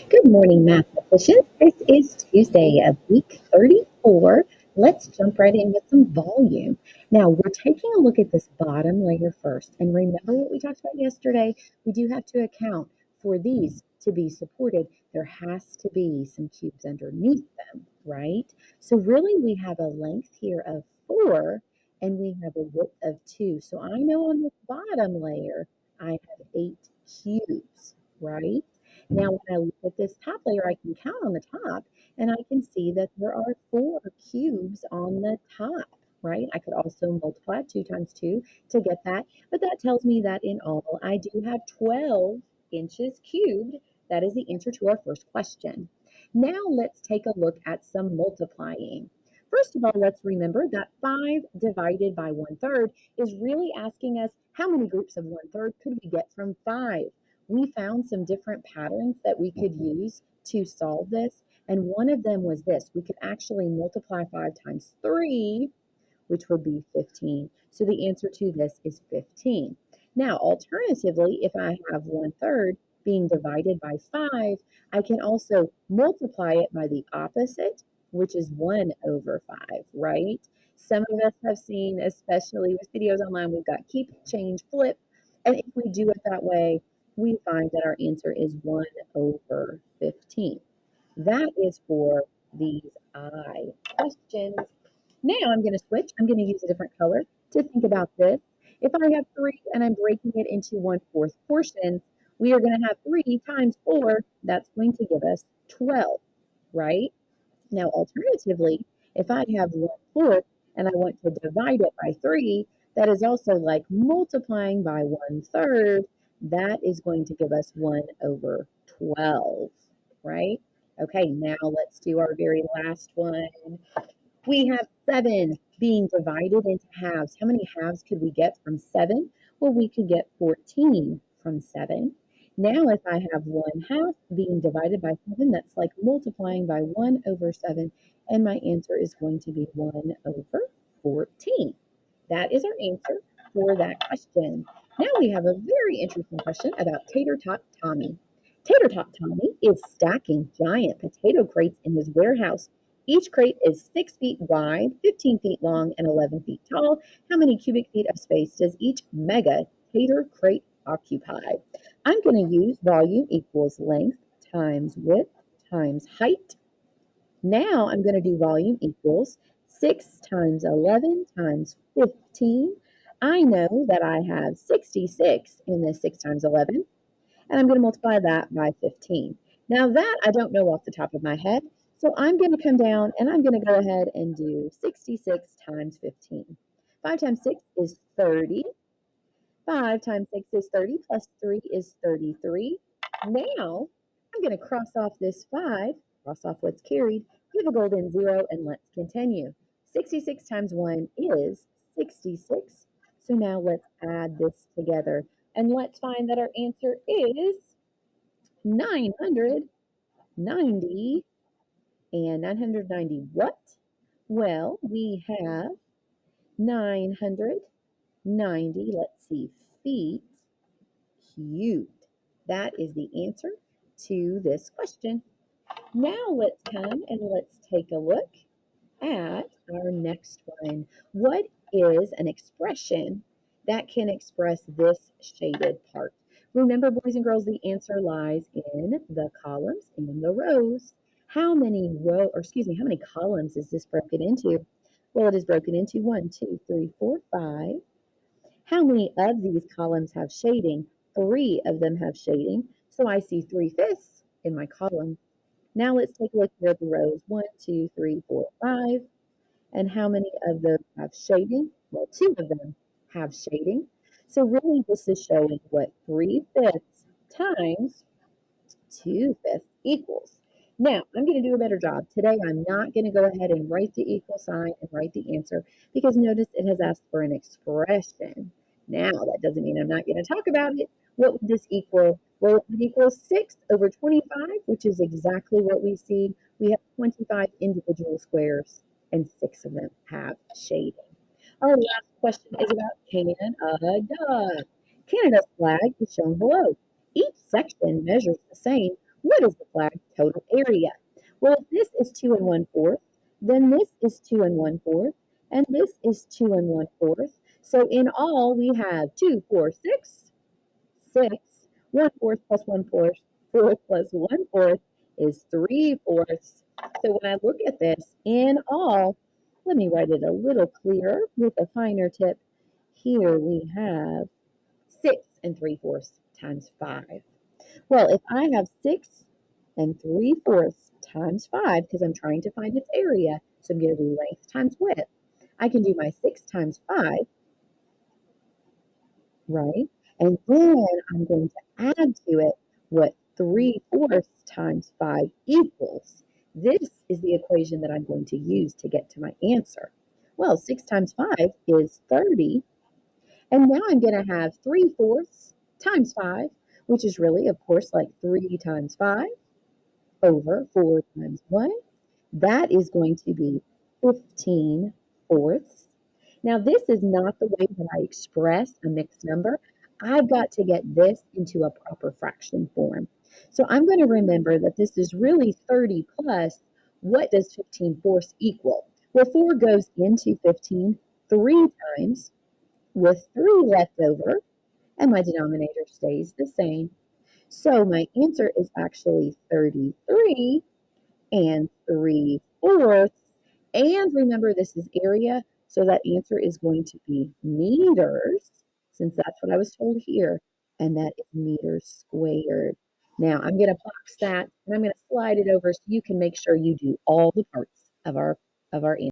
Good morning, mathematicians. This is Tuesday of week 34. Let's jump right in with some volume. Now, we're taking a look at this bottom layer first. And remember what we talked about yesterday? We do have to account for these to be supported. There has to be some cubes underneath them, right? So really, we have a length here of 4, and we have a width of 2. So I know on this bottom layer, I have 8 cubes, right? Now, when I look at this top layer, I can count on the top and I can see that there are 4 cubes on the top, right? I could also multiply 2 times 2 to get that, but that tells me that in all, I do have 12 inches cubed. That is the answer to our first question. Now let's take a look at some multiplying. First of all, let's remember that 5 divided by 1/3 is really asking us how many groups of 1/3 could we get from 5? We found some different patterns that we could use to solve this. And one of them was this. We could actually multiply 5 times 3, which would be 15. So the answer to this is 15. Now, alternatively, if I have 1/3 being divided by 5, I can also multiply it by the opposite, which is 1/5, right? Some of us have seen, especially with videos online, we've got keep, change, flip. And if we do it that way, we find that our answer is 1/15. That is for these I questions. Now I'm going to switch. I'm going to use a different color to think about this. If I have 3 and I'm breaking it into 1/4 portions, we are going to have 3 times 4. That's going to give us 12, right? Now, alternatively, if I have 1/4 and I want to divide it by 3, that is also like multiplying by 1/3. That is going to give us 1/12, right? Okay, now let's do our very last one. We have 7 being divided into halves. How many halves could we get from 7? Well, we could get 14 from 7. Now, if I have 1/2 being divided by 7, that's like multiplying by 1/7, and my answer is going to be 1/14. That is our answer for that question. Now we have a very interesting question about Tater Tot Tommy. Tater Tot Tommy is stacking giant potato crates in his warehouse. Each crate is 6 feet wide, 15 feet long, and 11 feet tall. How many cubic feet of space does each mega tater crate occupy? I'm going to use volume equals length times width times height. Now I'm going to do volume equals 6 times 11 times 15. I know that I have 66 in this 6 times 11, and I'm going to multiply that by 15. Now that I don't know off the top of my head, so I'm going to come down and I'm going to go ahead and do 66 times 15. 5 times 6 is 30. 5 times 6 is 30, plus 3 is 33. Now I'm going to cross off this 5, cross off what's carried, give a golden 0, and let's continue. 66 times 1 is 66. So now let's add this together. And let's find that our answer is 990. And 990 what? Well, we have 990, let's see, feet cubed. That is the answer to this question. Now let's come and let's take a look at our next one. What is an expression that can express this shaded part? Remember, boys and girls, the answer lies in the columns and the rows. How many how many columns is this broken into? Well, it is broken into 1, 2, 3, 4, 5. How many of these columns have shading? 3 of them have shading. So I see 3/5 in my column. Now let's take a look here at the rows. 1, 2, 3, 4, 5. And how many of them have shading? Well, 2 of them have shading. So really this is showing what 3/5 times 2/5 equals. Now, I'm going to do a better job. Today, I'm not going to go ahead and write the equal sign and write the answer because notice it has asked for an expression. Now, that doesn't mean I'm not going to talk about it. What would this equal? Well, it would equal 6/25, which is exactly what we see. We have 25 individual squares, and 6 of them have shading. Our last question is about Canada. Canada's flag is shown below. Each section measures the same. What is the flag's total area? Well, if this is 2 1/4, then this is 2 1/4, and this is 2 1/4. So in all, we have 2, 4, 6, 6, 1/4 plus 1/4, 4 plus 1/4 is 3/4. So when I look at this, in all, let me write it a little clearer with a finer tip. Here we have 6 3/4 times 5. Well, if I have 6 3/4 times 5, because I'm trying to find its area, so I'm going to do length times width. I can do my 6 times 5, right? And then I'm going to add to it what 3/4 times 5 equals. This is the equation that I'm going to use to get to my answer. Well, 6 times 5 is 30. And now I'm going to have 3/4 times 5, which is really, of course, like 3 times 5 over 4 times 1. That is going to be 15/4. Now, this is not the way that I express a mixed number. I've got to get this into a proper fraction form. So I'm going to remember that this is really 30 plus. What does 15/4 equal? Well, 4 goes into 15 three times with 3 left over, and my denominator stays the same. So my answer is actually 33 3/4. And remember, this is area, so that answer is going to be meters, since that's what I was told here, and that is meters squared. Now I'm going to box that, and I'm going to slide it over so you can make sure you do all the parts of our answer.